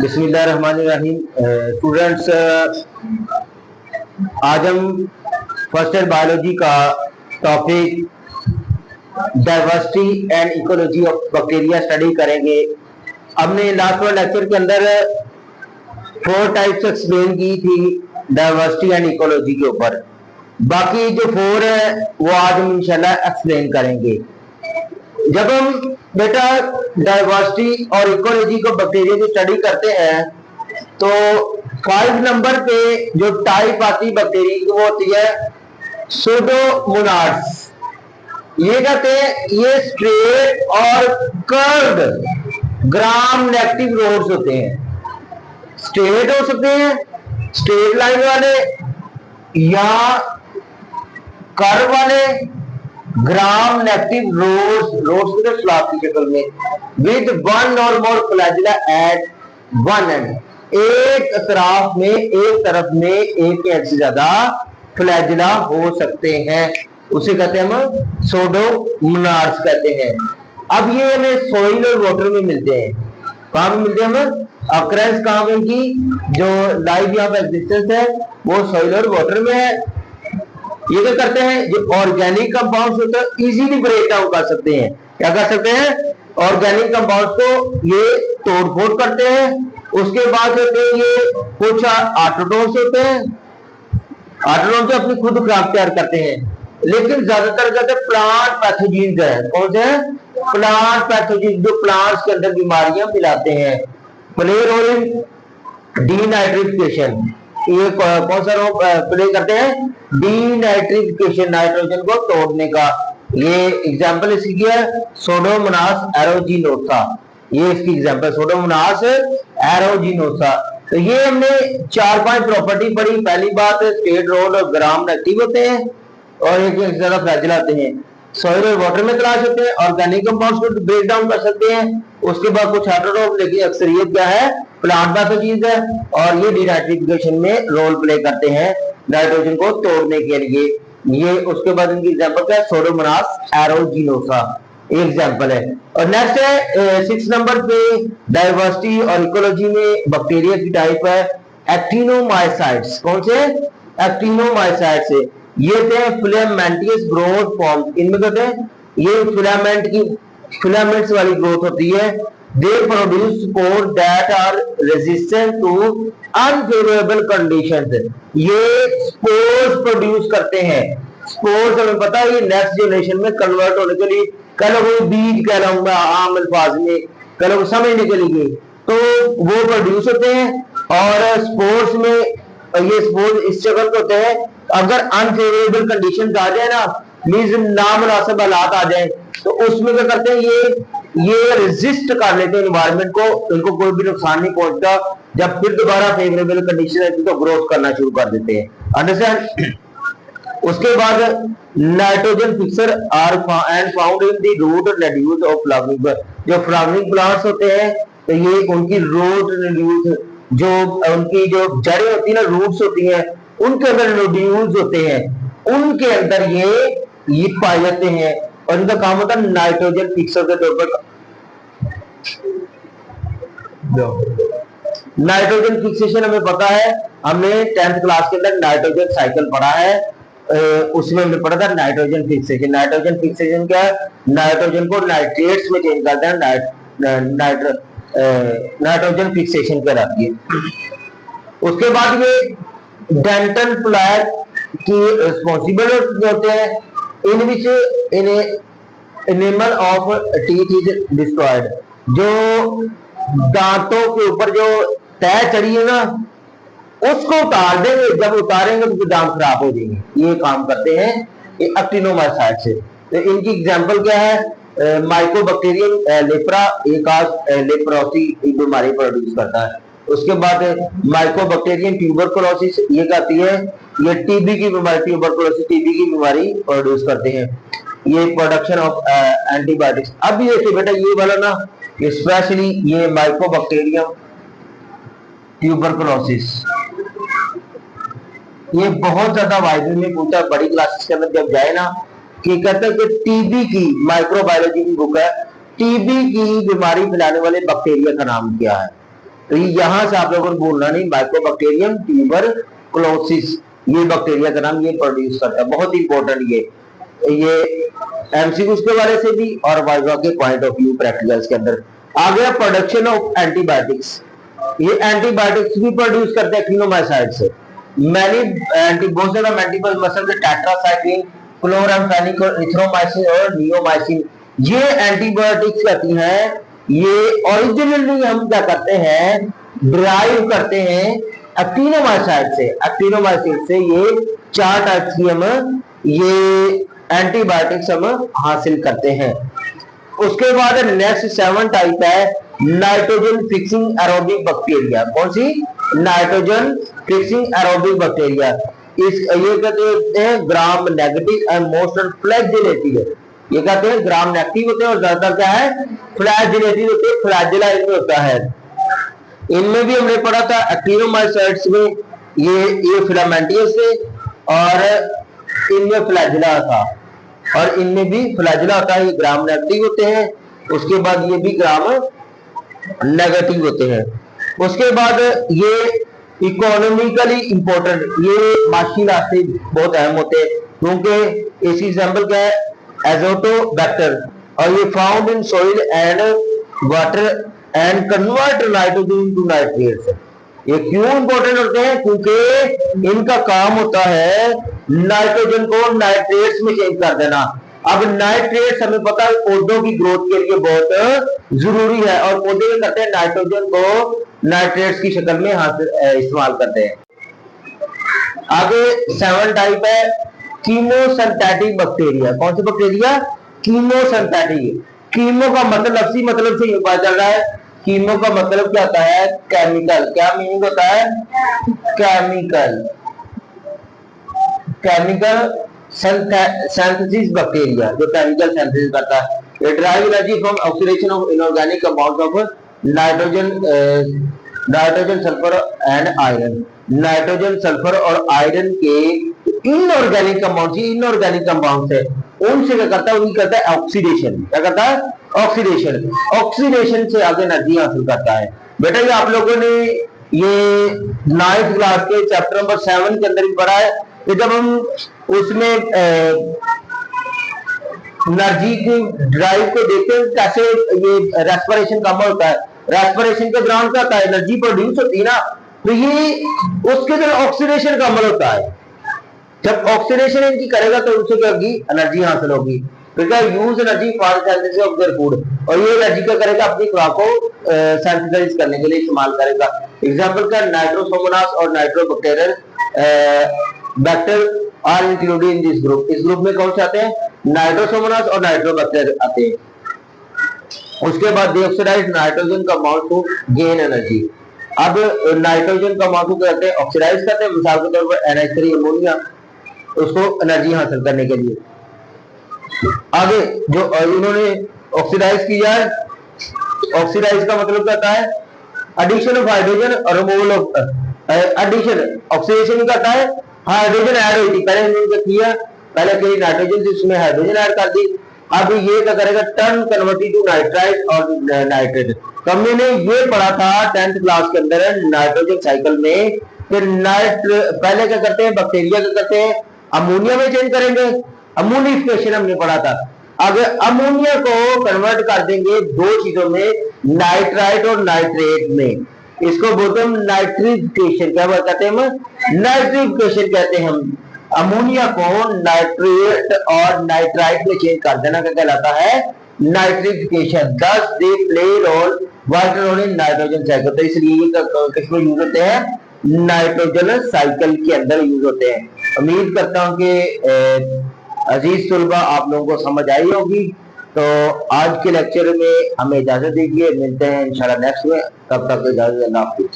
बिस्मिल्लाहिर्रहमानिर्रहीम। स्टूडेंट्स, आज हम फर्स्ट ईयर बायोलॉजी का topic diversity and ecology of bacteria study करेंगे। हमने लास्ट वाले लेक्चर के अंदर 4 टाइप्स एक्सप्लेन की थी डाइवर्सिटी एंड इकोलॉजी के ऊपर। बाकी जो 4 है वो आज हम इंशाल्लाह एक्सप्लेन करेंगे। जब हम बेटा डाइवर्सिटी और इकोलॉजी को बैक्टीरिया की स्टडी करते हैं तो 5 नंबर पे जो टाइप आती है बैक्टीरिया की वो होती है सूडोमोनाड्स। ये कहते हैं ये स्ट्रेट और कर्व्ड ग्राम नेगेटिव रोड्स होते हैं। स्ट्रेट हो सकते हैं, स्ट्रेट लाइन वाले, या कर्व वाले ग्राम नेगेटिव रोड्स के स्लॉट की शक्ल में विद 1 और मोर फ्लैजिला एट 1 एंड। एक तरफ में एक या से ज्यादा फ्लैजिला हो सकते हैं, उसे कहते हैं हम सूडोमोनाड्स कहते हैं। अब ये हमें सॉइल और वाटर में मिलते हैं। कहां में मिलते हैं हम? अक्रेंस कहां में की जो लाइफ यहाँ पे एग्जिस्टेंस है वो सॉइल और वाटर में है। ये क्या करते हैं, जो ऑर्गेनिक कंपाउंड्स होते हैं इजीली ब्रेक डाउन कर सकते हैं। क्या कर सकते हैं? ऑर्गेनिक कंपाउंड्स को ये तोड़-फोड़ करते हैं। उसके बाद होते हैं ये कुछ ऑटोट्रोफ्स होते हैं, ऑटोट्रोफ से अपनी खुद खुराक तैयार करते हैं। लेकिन ज्यादातर प्लांट पैथोजेंस है। कौन से? प्लांट पैथोजेंस, जो प्लांट्स के अंदर बीमारियां फैलाते हैं। Play role in denitrification. ये कौन सा रोल प्ले करते हैं? डीनाइट्रिफिकेशन, नाइट्रोजन को तोड़ने का। ये एग्जांपल इसकी क्या है? सूडोमोनास एरोजिनोसा। ये इसकी एग्जांपल सूडोमोनास एरोजिनोसा। तो ये हमने 4-5 प्रॉपर्टी पढ़ी। पहली बात स्ट्रेट रोड और ग्राम नेगेटिव होते हैं और एक ज्यादा फ्लैजिला आते हैं। सॉइल और वाटर में तलाश होते हैं, ऑर्गेनिक कंपाउंड्स को ब्रेक डाउन कर सकते हैं। उसके बाद कुछ ऑटोट्रोफ, लेकिन अक्सरियत क्या है? प्लांट पैथोजेंस है और ये डीनाइट्रिफिकेशन में रोल प्ले करते हैं नाइट्रोजन को तोड़ने के लिए। ये उसके बाद इनकी एग्जांपल क्या है? सूडोमोनास एरोजिनोसा एग्जांपल है। और नेक्स्ट है 6 नंबर पे डाइवर्सिटी और इकोलॉजी में बैक्टीरिया की टाइप है एक्टिनोमाइसाइट्स। कौन से? एक्टिनोमाइसाइट्स है। ये थे फिलामेंटियस ग्रोथ फॉर्म। इनमें कहते हैं ये फिलामेंट्स वाली ग्रोथ होती है। They produce spore that are resistant to unfavourable conditions. ये स्पोर्स प्रोड्यूस करते हैं। स्पोर्स हमें पता है ये नेक्स्ट जनरेशन में कन्वर्ट होने के लिए, कल कोई बीज कह रहा हूं मैं आम अल्फाज में, कल समझने के लिए, तो वो प्रोड्यूस होते हैं। और स्पोर्स में ये स्पोर्स इस शक्ल के होते हैं, अगर अनफेवरेबल कंडीशन आ जाए ना, मींस नामुनासिब हालात आ जाए, तो उसमें क्या करते हैं ये रेजिस्ट कर लेते हैं एनवायरनमेंट को, इनको कोई भी नुकसान नहीं पहुंचता। जब फिर दोबारा फेवरेबल कंडीशन आती है तो ग्रोथ करना शुरू कर देते हैं। अंडरस्टैंड? उसके बाद nitrogen fixer are and found in the root nodules of flowering. जो फ्लावरिंग प्लांट्स होते हैं तो ये उनकी रूट नोड्यूल्स, जो उनकी जो जड़ें होती है ना, रूट्स होती हैं, उनके अंदर नोड्यूल्स होते हैं, उनके अंदर ये पाए जाते हैं और इनका काम होता है नाइट्रोजन फिक्सर के तौर पर। नाइट्रोजन फिक्सेशन हमें पता है, हमने 10th क्लास के अंदर नाइट्रोजन साइकिल पढ़ा है, उसमें हमने पढ़ा था नाइट्रोजन फिक्सेशन। नाइट्रोजन फिक्सेशन क्या है? नाइट्रोजन को नाइट्रेट्स में चेंज करते हैं, नाइट्रोजन फिक्सेशन कहलाती है। उसके बाद ये डेंटल फ्लैग की रिस्पॉन्सिबल होते हैं, in which animal of teeth is destroyed. जो दांतों के ऊपर जो तय चढ़ी है ना, उसको उतार देंगे, जब उतारेंगे तो दांत खराब हो जाएंगे। ये काम करते हैं ये एक्टिनोमाइसाइट्स से। तो इनकी एग्जांपल क्या है? माइकोबैक्टीरियम लेप्रा, एक लेप्रोसी बीमारी प्रोड्यूस करता है। उसके बाद माइकोबैक्टीरियम ट्यूबरकुलोसिस, ये कहती है ये टीबी की बीमारी, ट्यूबरकुलोसिस टीबी की बीमारी प्रोड्यूस करते हैं। ये प्रोडक्शन ऑफ एंटीबायोटिक्स। अब ये देखिए बेटा, ये वाला ना स्पेशली ये माइकोबैक्टीरियम ट्यूबरकुलोसिस ये बहुत ज्यादा वाइडल में पूछा बड़ी क्लासेस के अंदर जब जाए ना, कि कहते हैं कि टीबी की माइक्रोबायोलॉजी की बुक है, टीबी की बीमारी फैलाने वाले बैक्टीरिया का नाम क्या है। तो यहां से आप लोगों को बोलना नहीं, माइकोबैक्टीरियम ट्यूबरकुलोसिस, ये बैक्टीरिया का नाम ये प्रोड्यूस करता है। बहुत इंपॉर्टेंट ये एमसीक्यूज के बारे से भी और वाइवा के पॉइंट ऑफ व्यू प्रैक्टिकल्स के अंदर। आ गया प्रोडक्शन ऑफ एंटीबायोटिक्स, ये एंटीबायोटिक्स भी प्रोड्यूस करते हैं एक्टिनोमाइसाइड से। बहुत ज्यादा मल्टीपल मसल के टेट्रासाइक्लिन, क्लोराम्फेनिक और इथ्रोमाइसिन और नियोमाइसिन, ये एंटीबायोटिक्स कहती हैं। ये ओरिजिनली हम क्या करते हैं, ड्राइव करते हैं एक्टिनोमाइसाइड से। एक्टिनोमाइसिन से ये 4 टाइप्स की हम ये एंटीबायोटिक्स हम हासिल करते हैं। उसके बाद नेक्स्ट 7 टाइप है नाइट्रोजन फिक्सिंग एरोबिक बैक्टीरिया। कौन सी? Nitrogen fixing aerobic bacteria. ये कहते हैं gram negative and most flagellated. ये कहते हैं ग्राम नेगेटिव होते हैं और ज्यादातर क्या है, फ्लैजिलेटेड होते हैं, फ्लैजिला इनमें होता है। इनमें भी हमने पढ़ा था एक्टिनोमाइसाइड्स में ये फिलामेंटियस थे और इनमें फ्लैजिला था, और इनमें भी फ्लैजिला होता है। ये ग्राम नेगेटिव होते हैं, उसके बाद ये भी ग्राम नेगेटिव होते हैं। उसके बाद ये इकोनॉमिकली इंपॉर्टेंट, ये माशीला से बहुत अहम होते हैं, क्योंकि इसी एग्जाम्पल क्या है, एजोटोबैक्टर, और ये found in soil and water and convert nitrogen to nitrates. ये क्यों इंपॉर्टेंट होते हैं? क्योंकि इनका काम होता है नाइट्रोजन को नाइट्रेट्स में चेंज कर देना। अब नाइट्रेट्स हमें पता है पौधों की ग्रोथ के लिए बहुत जरूरी है, और पौधे क्या करते हैं, नाइट्रोजन को नाइट्रेट्स की शक्ल में इस्तेमाल करते हैं। आगे 7 टाइप है कीमोसिंथेटिक बैक्टीरिया। कौन सी बैक्टीरिया? कीमोसिंथेटिक। कीमो का मतलब लफ्जी मतलब से पता चल रहा है, कीमो का मतलब क्या होता है, केमिकल। क्या मीनिंग होता है? केमिकल। केमिकल सिंथेसिस बैक्टीरिया, जो केमिकल सिंथेसिस करता है। ये drive energy from oxidation of inorganic compounds of nitrogen sulphur and iron. Nitrogen sulphur और आयरन के इनऑर्गेनिक कंपाउंड, इनऑर्गेनिक कंपाउंड है, उनसे क्या करता है, उनकी करता है ऑक्सीडेशन। क्या करता है? ऑक्सीडेशन। ऑक्सीडेशन से आगे एनर्जी हासिल करता है। बेटा ये आप लोगों ने ये 9th क्लास के चैप्टर नंबर 7 के अंदर ही पढ़ा है कि जब हम उसमें एनर्जी की ड्राइव को देखते हैं कैसे ये रेस्पिरेशन कम होता है। रेस्पिरेशन के दौरान क्या होता है, एनर्जी प्रोड्यूस होती है ना, तो ये उसके अंदर ऑक्सीडेशन का अमल होता है। जब ऑक्सीडेशन इनकी करेगा तो उनसे क्या होगी, एनर्जी हासिल होगी। Use energy for synthesis of their food, और ये एनर्जी क्या करेगा, अपनी खुराक को सिंथेसाइज करने के लिए इस्तेमाल करेगा। एग्जांपल का नाइट्रोसोमोनास और nitrobacterial bacter are included in this group. इस ग्रुप में कौन से आते हैं? नाइट्रोसोमोनास और नाइट्रोबैक्टर आते हैं। उसके बाद deoxidized nitrogen compound to gain energy. अब नाइट्रोजन कंपाउंड को कहते हैं ऑक्सीडाइज करते हैं, मिसाल के तौर पर NH3 अमोनिया, उसको एनर्जी हासिल करने के लिए। आगे जो इन्होंने ऑक्सीडाइज किया है, ऑक्सीडाइज का मतलब क्या होता है, एडिशन ऑफ हाइड्रोजन और रिमूवल ऑफ एडिशन। ऑक्सीडेशन करता है, हाइड्रोजन ऐड होती, पहले इन्होंने किया, पहले कई नाइट्रोजन से उसमें हाइड्रोजन ऐड कर दी। अब ये क्या करेगा, टर्न कन्वर्टेड टू नाइट्राइट और नाइट्रेट। तो हमने ये पढ़ा था 10th क्लास के अंदर नाइट्रोजन साइकिल में। फिर पहले क्या करते हैं, बैक्टीरिया क्या करते हैं, अमोनिया में चेंज करेंगे, अमोनिफिकेशन हमने पढ़ा था। अगर अमोनिया को कन्वर्ट कर देंगे 2 चीजों में, नाइट्राइट और नाइट्रेट में, इसको बोलते हैं नाइट्रिफिकेशन। क्या कहते हैं हम? नाइट्रिफिकेशन कहते हैं हम। अमोनिया को नाइट्रेट और नाइट्राइट में चेंज कर देना क्या कहलाता है, nitrification. Thus they play role vital role in nitrogen cycle. तो इसलिए ये किसमें यूज होते हैं, नाइट्रोजन साइकिल के अंदर यूज होते हैं। उम्मीद करता हूं कि अजीज तुलबा आप लोगों को समझ आई होगी। तो आज के लेक्चर में हमें इजाजत दीजिए, मिलते हैं इंशाल्लाह नेक्स्ट में। तब तक इजाजत, अल्लाह हाफिज।